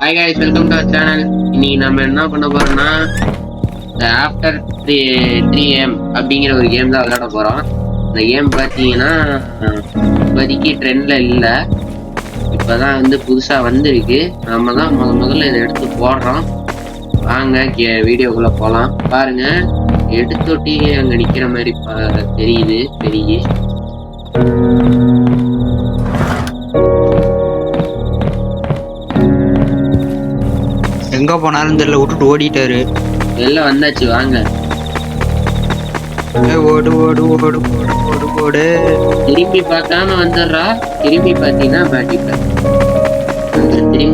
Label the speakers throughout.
Speaker 1: Hi guys, welcome to our channel. இன்னைக்கு நம்ம என்ன பண்ண போறோம்னா ஆஃப்டர் 3 AM அப்படிங்கிற ஒரு கேம் தான் விளையாட போறோம். இந்த கேம் பார்த்தீங்கன்னா இப்போதைக்கு ட்ரெண்ட்ல இல்லை, இப்போதான் வந்து புதுசா வந்திருக்கு. நம்ம தான் முதல்ல இதை எடுத்து போடுறோம். வாங்க வீடியோக்குள்ள போலாம். பாருங்க, எடுத்தொட்டி அங்க நிக்கிற மாதிரி தெரியுது பெரிய.
Speaker 2: எங்க போனாலும் தெரியல, விட்டுட்டு ஓடிட்டாரு.
Speaker 1: எல்லாம் வந்தாச்சு, வாங்க.
Speaker 2: ஓடு ஓடு ஓடு ஓடு ஓடு ஓடு.
Speaker 1: திரும்பி பார்க்காம வந்துடுறா. திரும்பி பார்த்தீங்கன்னா மாட்டிப்பேன்.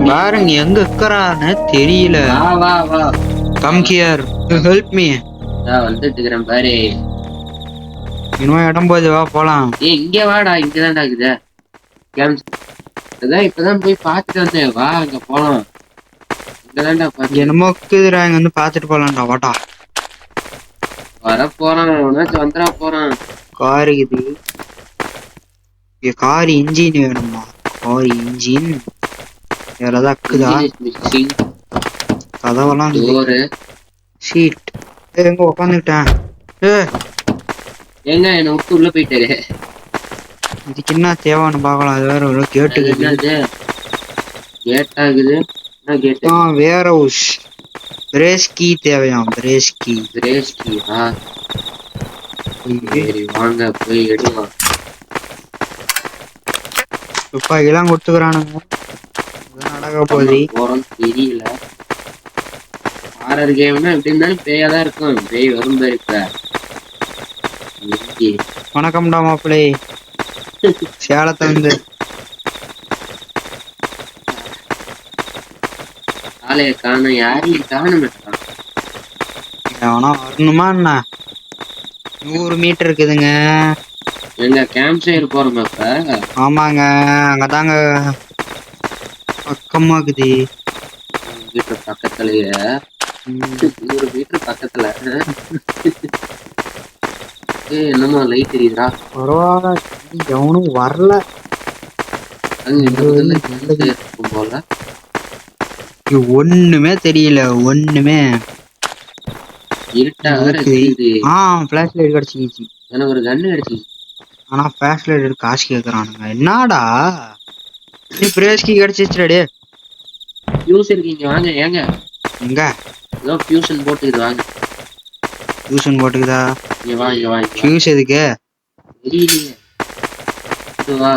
Speaker 2: பாருங்க எங்க இருக்கிறான்னு தெரியல.
Speaker 1: வா வா வா,
Speaker 2: கம் ஹியர், ஹெல்ப் மீ.
Speaker 1: நான் வந்துட்டு இருக்கிறேன் பாரு.
Speaker 2: இன்னும் இடம் போது, வா போலாம்.
Speaker 1: இங்க வாடா, இங்கதான்டா இருக்குது கேம்ஸ். அதான் இப்பதான் போய் பார்த்துட்டு வந்தேன். வா அங்க போலாம். இங்கதான்டா பாத்து
Speaker 2: என்னமோ இருக்குதுடா, இங்க வந்து பாத்துட்டு போலாம்டா, வாட்டா.
Speaker 1: வர போறான், வந்துடா போறான்.
Speaker 2: கார் இது, கார் இன்ஜின் வேணுமா? கார் இன்ஜின் வேறதான் இருக்குதா? கதவெல்லாம் சீட். எங்க உக்காந்துக்கிட்டேன்.
Speaker 1: எங்க என்ன விட்டு உள்ள போயிட்டாரு.
Speaker 2: இதுக்கு என்ன தேவைன்னு பாக்கலாம். அது வேற ஒரு கேட்டுக்குது.
Speaker 1: கேட்டாகுது. என்ன கேட்டு?
Speaker 2: வேர் ஹவுஸ். பிரேஸ்கி தேவையாம். பிரேஸ்கி.
Speaker 1: சரி வாங்க போய் எடுக்கலாம்.
Speaker 2: துப்பாக்கிலாம் கொடுத்துக்கிறானுங்க. நடக்க போகுது
Speaker 1: போறோம் தெரியல. ஹாரர் கேம்னா எப்படி இருந்தாலும் பேயாதான் இருக்கும். பேய் வரும் பாரு. இப்ப
Speaker 2: வணக்கம்டா மாப்பிள்ளை. சேலத்தை வந்து
Speaker 1: ஆளைய காணும், யாரையும் காணும்.
Speaker 2: எவனா வரணுமா என்ன? 100 மீட்டர் இருக்குதுங்க.
Speaker 1: எங்க கேம்ப் சைடு போறோமா இப்ப?
Speaker 2: ஆமாங்க, அங்கதாங்க பக்கமா இருக்குது.
Speaker 1: வீட்டு பக்கத்துலயே 100 மீட்டர் பக்கத்துல. என்னமோ லைட் எரியுதா?
Speaker 2: பரவாயில்ல, எவனும் வரல.
Speaker 1: இருக்கும் போல.
Speaker 2: ஒண்ணுமே தெரியல, ஒண்ணுமே.
Speaker 1: இருட்டா வேற இருக்குது.
Speaker 2: ஃபிளாஷ் லைட் கிடைச்சிக்கிச்சு.
Speaker 1: எனக்கு ஒரு கன்னு கிடைச்சிச்சு.
Speaker 2: ஆனா ஃபிளாஷ் லைட் காசு கேக்குறானுங்க. என்னடா நீ பிரேஸ்கி கிடைச்சிச்சுடே.
Speaker 1: ஃபியூஸ் இருக்கீங்க, வாங்க. ஏங்க
Speaker 2: எங்க?
Speaker 1: ஏதோ ஃபியூஷன் போட்டுக்குது, வாங்க.
Speaker 2: ஃபியூஷன் போட்டுக்குதா?
Speaker 1: இங்க வா, இங்க வா.
Speaker 2: ஃபியூஸ் எதுக்கு?
Speaker 1: தெரியலையே. வா.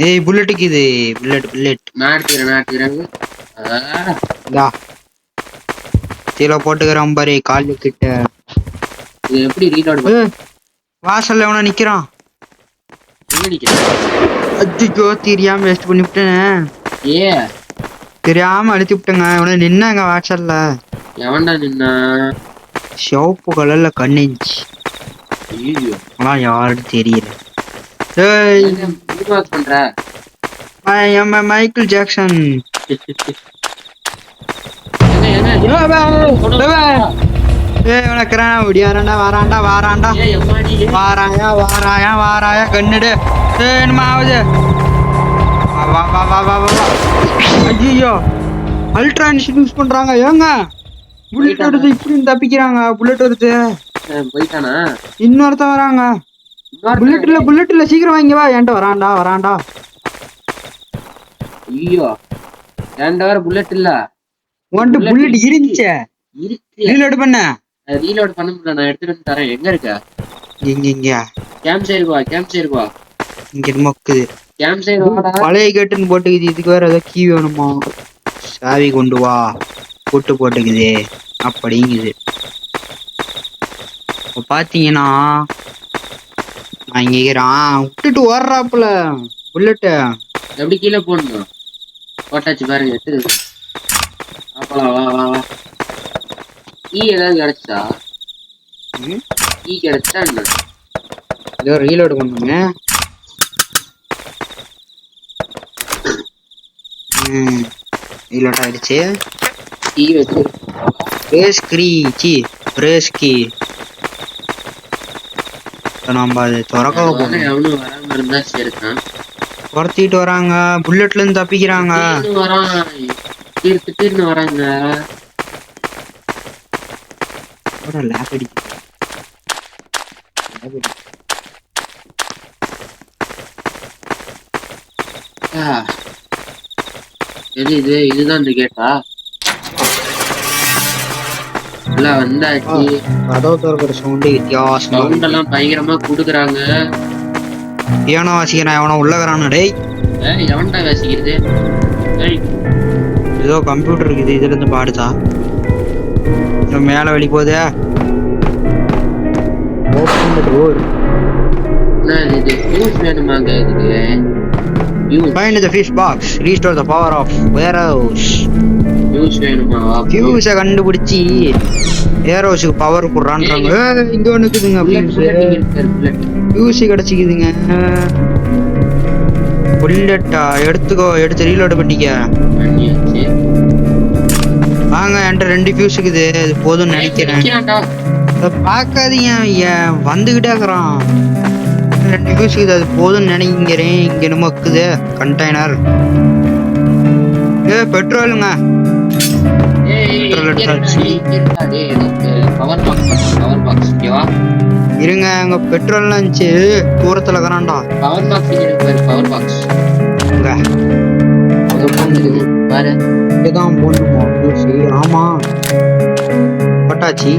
Speaker 2: ஏய், புல்லட்டுக்கு இது. புல்லட்
Speaker 1: நான் எடுத்துக்கிறேன்.
Speaker 2: கீழே போட்டுக்கிறேன் பாரு, காலு கிட்ட.
Speaker 1: இது எப்படி ரீலோட்?
Speaker 2: வாசல்ல எவனா நிக்கிறான்.
Speaker 1: எங்க நிக்கிறான்?
Speaker 2: அஜிக்கோ, தெரியாம வேஸ்ட் பண்ணி விட்டேன். தெரியாம அழுத்தி விட்டேங்க. எவனா நின்னாங்க வாசல்ல.
Speaker 1: எவன்டா நின்னா?
Speaker 2: சிவப்பு கலர்ல கண்ணிச்சு. ஆனா யாருன்னு தெரியல. Michael Jackson. வாராயா கண்ணுடு. என்னமா ஆகுது? ஐயோ, அல்ட்ரான்ஸ் யூஸ் பண்றாங்க. ஏங்க புல்லட் வருது, இப்படி தப்பிக்கிறாங்க. புல்லட் வருது.
Speaker 1: போயிட்டானா?
Speaker 2: இன்னொருத்த வராங்க. புல்லட் இல்ல, சீக்கிரம் வாங்கி வா. என்கிட்ட வராண்டா.
Speaker 1: ஐயோ, என்கிட்ட வேற புல்லட் இல்ல.
Speaker 2: உன்கிட்ட புல்லட் இருந்துச்சே. ரீலோட் பண்ண
Speaker 1: முடியல. நான் எடுத்துட்டு வந்து தரேன். எங்க இருக்க?
Speaker 2: இங்க
Speaker 1: கேம்ப் சைடு வா.
Speaker 2: இங்க மொக்குது.
Speaker 1: கேம்ப் சைடு வாடா.
Speaker 2: பழைய கேட்டுன்னு போட்டுக்குது. இதுக்கு வேற ஏதாவது கீ வேணுமா? சாவி கொண்டு வா. போட்டுக்குது அப்படிங்குது. இப்ப பாத்தீங்கன்னா நான் இங்க விட்டுட்டு ஓடுறாப்புல புல்லட்ட.
Speaker 1: எப்படி கீழே போடணும்? போட்டாச்சு பாருங்க, எடுத்துருக்கு. வா. ஈ ஏதாவது கிடைச்சா? ஈ கிடைச்சா என்ன?
Speaker 2: ஏதோ ரீலோட் பண்ணுங்க. ரீலோட் ஆயிடுச்சு.
Speaker 1: ஈ வச்சு
Speaker 2: பிரேஸ்கி நம்ம அது திறக்க போறோம்.
Speaker 1: எவனும் வராம இருந்தா சரிதான்.
Speaker 2: துரத்திட்டு வராங்க. புல்லட்ல இருந்து தப்பிக்கிறாங்க.
Speaker 1: திடீர்னு வராங்க.
Speaker 2: லேப் அடிக்குது.
Speaker 1: இதுதான் இந்த கேட்டா எல்லாம் வந்தாச்சு.
Speaker 2: கதவு திறக்கிற சவுண்டு வித்தியாசம்.
Speaker 1: சவுண்ட் எல்லாம் பயங்கரமா குடுக்குறாங்க.
Speaker 2: பியானோ வாசிக்கிறான் எவனோ உள்ளகிறானு. டேய்
Speaker 1: எவன்டா வாசிக்கிறது?
Speaker 2: ஏதோ கம்ப்யூட்டர் இருக்குது, இதுல இருந்து பாடுதா. மேல வெளி போதே. ஓபன் தி டோர்.
Speaker 1: இது ஃபியூஸ் வேணுமாங்க இதுக்கு?
Speaker 2: Find the fish box. Restore the power of warehouse.
Speaker 1: Fuse வேணுமா?
Speaker 2: ஃபியூஸை கண்டுபிடிச்சி வேர்ஹவுஸுக்கு பவர் குடுறான்றாங்க. இங்க ஒண்ணு இருக்குதுங்க. ஃபியூஸ் கிடைச்சிக்குதுங்க. புல்லட்டா எடுத்துக்கோ, எடுத்து ரீலோட் பண்ணிக்க. வாங்க, என்கிட்ட 2 ஃபியூஸ் இருக்குது. இது போதும்னு நினைக்கிறேன். பார்க்காதீங்க, வந்துகிட்டே இருக்கிறான். 2 ஃபியூஸ் இருக்குது, அது போதும்னு நினைக்கிறேன். இங்க என்னமோ இருக்குது கண்டெய்னர். பெட்ரோலுங்க. இருங்க, அங்க பெட்ரோல்லாம் இருந்துச்சு. தூரத்துல இருக்கிறான்டா.
Speaker 1: பவர் பாக்ஸ்
Speaker 2: இங்கதான் போடணுமா? ஆமா பட்டாச்சி.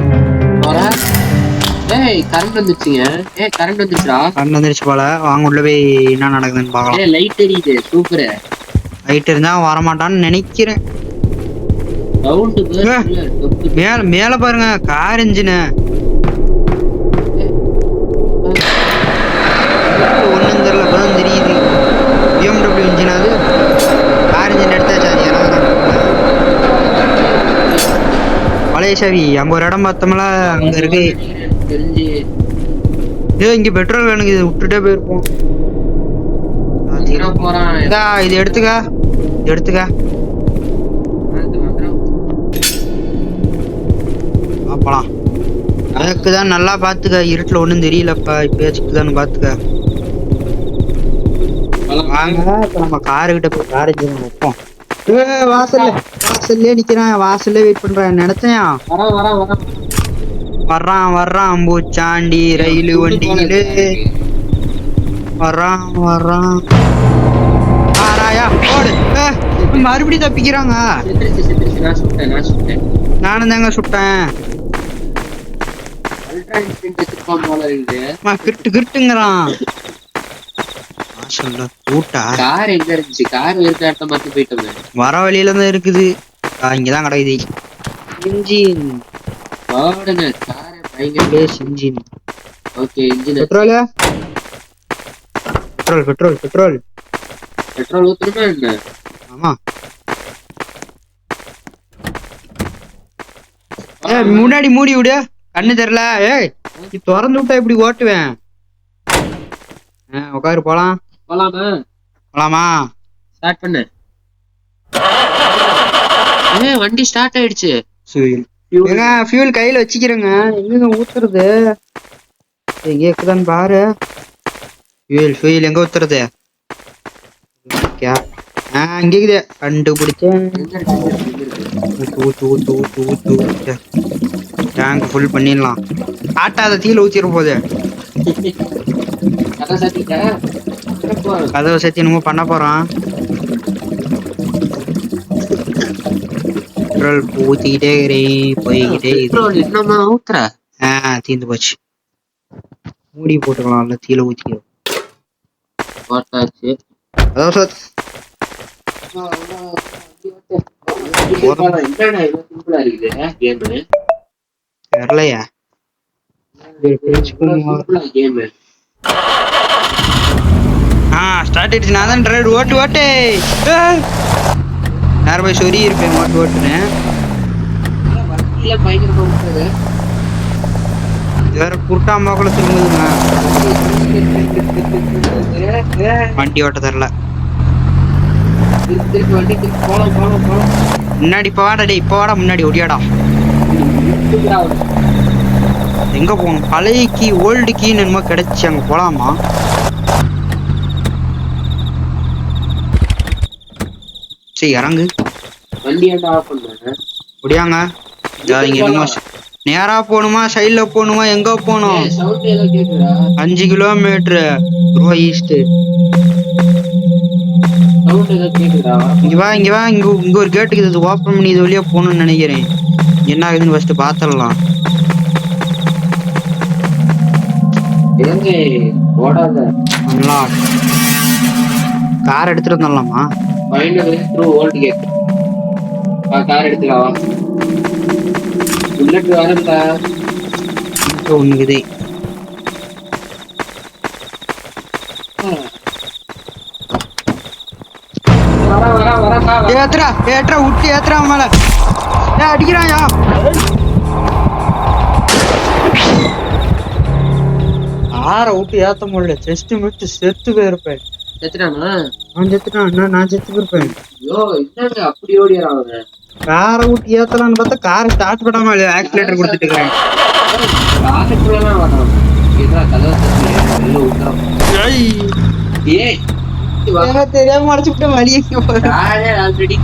Speaker 1: கரண்ட் வந்துச்சுங்க. கரண்ட் வந்துச்சுடா.
Speaker 2: கரண்ட் வந்துருச்சு போல. வாங்க உள்ள போய் என்ன நடக்குதுன்னு பாக்கலாம்.
Speaker 1: லைட் எரியுது. சூப்பர்.
Speaker 2: லைட் இருந்தா வரமாட்டான்னு நினைக்கிறேன். மேல பாருங்க, கார் இன்ஜின். ஒண்ணும் தெரியல, இப்பதான் தெரியுது. BMW engine. அது கார் இன்ஜின் எடுத்தாச்சு. அது பழைய சாவி. அங்க ஒரு இடம் பார்த்தோம்ல, அங்க இருக்கு. இங்க பெட்ரோல் வேணுங்க. இது விட்டுட்டே போயிருப்போம். இது எடுத்துக்க, எடுத்துக்க. போலாம். அதுக்குதான் நல்லா பாத்துக்க. இருட்டுல ஒண்ணும் தெரியலப்பா. இப்பயாச்சுக்குதான்னு பாத்துக்க. வாங்க, இப்ப நம்ம காருகிட்ட போய் கார் இன்ஜின் வைப்போம். வாசல்லே நிக்கிறான். வாசல்லே வெயிட் பண்றான். நினைச்சேன் வர்றான் பூச்சாண்டி ரயிலு வண்டியிலே வர்றான். ஆராயா போடு. மறுபடியும் தப்பிக்கிறாங்க. நானும் தாங்க சுட்டேன். கிட்டுங்கிறான். வர வழியில தான் இருக்குது. இங்கதான் கிடைக்குது இன்ஜின். பெட்ரோல்
Speaker 1: ஊத்துறமா என்ன?
Speaker 2: ஆமா. முன்னாடி மூடி விடு. கண்ணு தெரியல. நீ திறந்து விட்டா எப்படி ஓட்டுவேன்? உட்காரு. போலாமா?
Speaker 1: ஸ்டார்ட் பண்ணு. வண்டி ஸ்டார்ட் ஆயிடுச்சு.
Speaker 2: ஃபியூல் கையில வச்சுக்கிறேங்க. எங்க ஊத்துறது? கேக்குதான்னு பாரு. ஃபியூல் எங்க ஊத்துறது? இங்க இருக்குது. கண்டுபிடிச்சேன். டேங்க் ஃபுல் பண்ணிடலாம். ஆட்டாத தீல ஊத்திட போகுது. கதவை சேர்த்து என்னமோ பண்ண போறான். பெட்ரோல் ஊத்திக்கிட்டே போய்கிட்டே. தீந்து போச்சு. மூடி போட்டுக்கலாம்ல. தீல ஊத்திக்கிறோம். தெரியலையா? ஸ்டார்ட் ஆயிடுச்சு. நான் தான் டிரைவர். ஓட்டு நேரம் போய் சொறி இருப்பேன். ஓட்டுனேன். வேற குருட்டாம்பாக்குள்ள திரும்புதுங்க. வண்டி ஓட்ட தெரியல. முன்னாடி இப்ப வாடா. இப்ப வாடா. முன்னாடி ஒடியாடா. எங்க போகணும்? பழைய கீ, ஓல்டு கீன்னு என்னமோ கிடைச்சி. அங்க போலாமா? சரி, இறங்கு.
Speaker 1: வண்டி ஏன்டா ஆஃப் பண்ண?
Speaker 2: முடியாங்க இங்க என்னமோ நேரா போகணுமா சைட்ல போகணுமா எங்க போகணும்?
Speaker 1: சவுண்ட் ஏதோ கேக்குதா?
Speaker 2: 5 கிலோமீட்டர் ப்ரோ ஈஸ்ட்.
Speaker 1: சவுண்ட் ஏதோ கேக்குதா?
Speaker 2: இங்க வா இங்க வா, இங்க ஒரு கேட்டுக்கு இது ஓப்பன் பண்ணி இது வழியா போகணும்னு நினைக்கிறேன். என்ன ஆகுதுன்னு ஃபர்ஸ்ட் பாத்துடலாம்.
Speaker 1: ஏங்க ஓடாத.
Speaker 2: அன்லாக். கார் எடுத்துட்டு வந்துடலாமா?
Speaker 1: Finally through old gate. Car எடுத்துக்கலாம். புல்லட் வரல.
Speaker 2: ஒண்ணுக்குது. ஏத்துறா ஏத்துறா விட்டு ஏத்துறா மேல. அடிக்கிறாயா? ஆற விட்டு ஏத்த முடியல. செஸ்ட் மிட்டு செத்து போயிருப்பேன்.
Speaker 1: செத்துட்டானா?
Speaker 2: நான் செத்துட்டான். நான் செத்து போயிருப்பேன்.
Speaker 1: ஐயோ என்னங்க அப்படி ஓடிறாங்க.
Speaker 2: காரை விட்டு ஏத்தலாம்னு பார்த்தா காரை ஸ்டார்ட் பண்ணாம ஆக்சிலேட்டர் கொடுத்துட்டு இருக்கேன்.
Speaker 1: காருக்குள்ளலாம் வரான். ஏதா கதவை தட்டி வெளில விட்டுறான். ஏய்
Speaker 2: தெரியாம மறைச்சுட்டு வழியே
Speaker 1: ஆல்ரெடி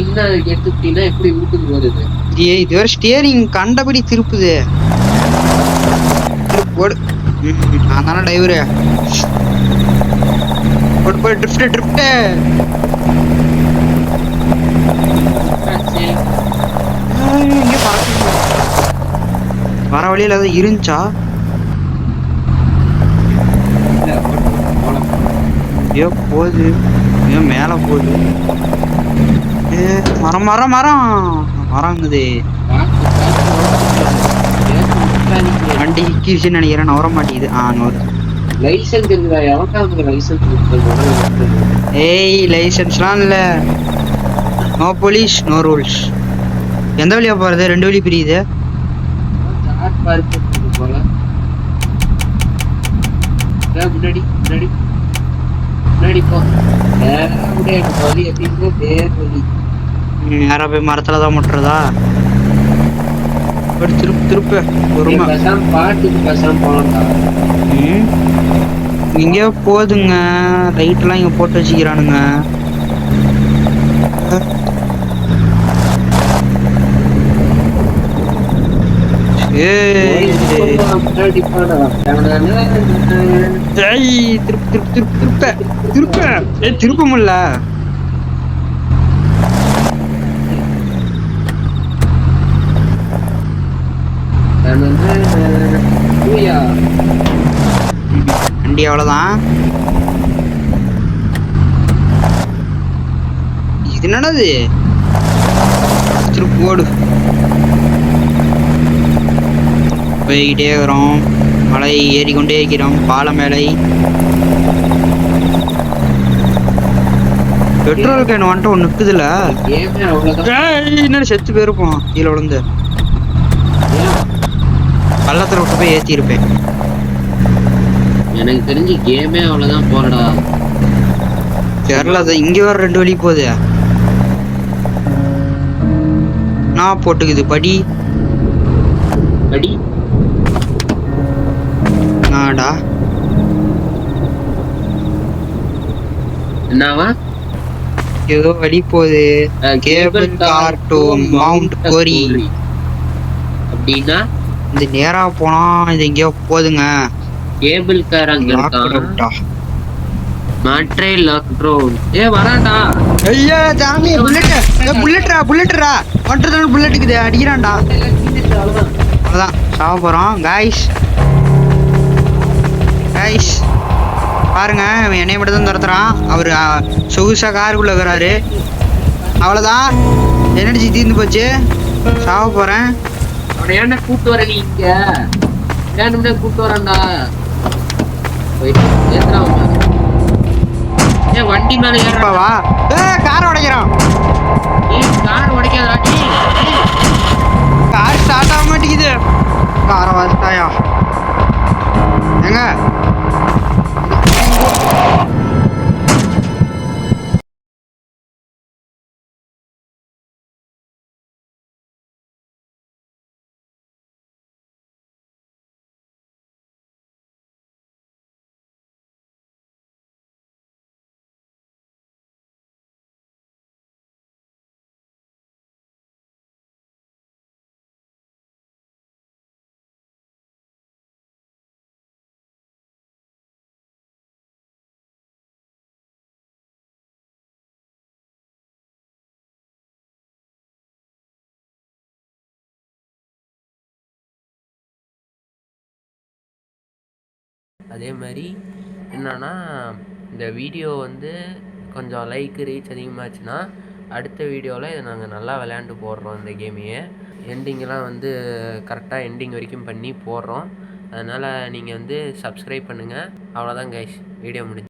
Speaker 1: இன்னும் எடுத்துக்கிட்டீங்கன்னா எப்படி வீட்டுக்கு போகுது?
Speaker 2: இது வேற ஸ்டியரிங் கண்டபடி திருப்புது. போடு. நான் தானே டிரைவரு. போடு போடு ட்ரிஃப்ட் ட்ரிஃப்ட். வர வழியில ஏதாவது இருந்துச்சா? ஐயோ போகுது. ஐயோ மேல போகுது. மரம் மரம் மரம் மரங்குது. வண்டி கீழ்ச்சி நினைக்கிறேன். நவர மாட்டேங்குது. நவரு.
Speaker 1: லைசன்ஸ் இருக்குதா? எவன்டா லைசன்ஸ்?
Speaker 2: ஏய் லைசன்ஸ்லாம் இல்ல. No police no rules. எந்த வழியா போறது? 2 வழி பிரியுது.
Speaker 1: போல முன்னாடி முன்னாடி முன்னாடி போ. வழி எப்படின்னு பேர் வழி.
Speaker 2: யாரா போய் மரத்துலதான் முட்டுறதா? திருப்பு திருப்பு பொறுமை.
Speaker 1: பாட்டுக்கு பேசாம போகலாம்டா.
Speaker 2: இங்கே போதுங்க. லைட் எல்லாம் இங்க போட்டு வச்சுக்கிறானுங்க. திருப்ப முடியல. வண்டி அவ்வளவுதான். இது என்னது? திருப்பு ஓடு. போய்கிட்டே இருக்கிறோம். மலை ஏறிக்கொண்டே இருக்கிறோம். பாலம் மேலை. பெட்ரோல் கேன் வந்துட்டு ஒன்று நிற்குதுல. என்ன செத்து போயிருப்போம் கீழே விழுந்து. பள்ளத்துல விட்டு போய் ஏற்றி இருப்பேன்.
Speaker 1: எனக்கு தெரிஞ்சு கேமே அவ்வளவுதான் போறடா.
Speaker 2: தெரியல. இங்க வேற 2 வழி போகுது. நான் போட்டுக்குது படி
Speaker 1: படி.
Speaker 2: நாடா
Speaker 1: என்னவா?
Speaker 2: ஏதோ வழி போகுது. கேபிள் கார் டு மவுண்ட் கோரி.
Speaker 1: அப்படின்னா
Speaker 2: இந்த நேரா போனா இது எங்கேயோ போகுதுங்க.
Speaker 1: கேபிள் கார் அங்க இருக்கா? மாட்ரே லாக் ரோட். வரான்டா.
Speaker 2: ஐயா ஜாமி புல்லட்ரா. ஒன்றரை புல்லட்டுக்குது. அடிக்கிறான்டா. அதான் சாவ போறோம். காய்ஸ் பாருங்க, என்னைய மட்டும் தான் துரத்துறான். அவரு சொகுசா காருக்குள்ள இருக்கிறாரு. அவ்வளவுதான், எனர்ஜி தீர்ந்து போச்சு. சாவ போறேன்.
Speaker 1: அவனை ஏன்டா கூப்பிட்டு வர? நீ இங்க வேணும்னே கூப்பிட்டு வரேன்டா. போயிட்டு ஏத்துறான். வண்டி மேல ஏறவா?
Speaker 2: கார் உடைக்கிறான்.
Speaker 1: கார் உடைக்காதா?
Speaker 2: கார் ஸ்டார்ட் ஆக மாட்டேங்குது. காரை வச்சுட்டாயா? ஏங்க
Speaker 1: அதே மாதிரி என்னன்னா இந்த வீடியோ வந்து கொஞ்சம் லைக் ரீச் அதிகமாச்சுன்னா அடுத்த வீடியோவில் இதை நாங்கள் நல்லா விளையாண்டு போடுறோம். இந்த கேமையே எண்டிங்கெலாம் வந்து கரெக்டாக எண்டிங் வரைக்கும் பண்ணி போடுறோம். அதனால் நீங்கள் வந்து சப்ஸ்கிரைப் பண்ணுங்கள். அவ்வளோதான் கைஸ், வீடியோ முடிஞ்சு.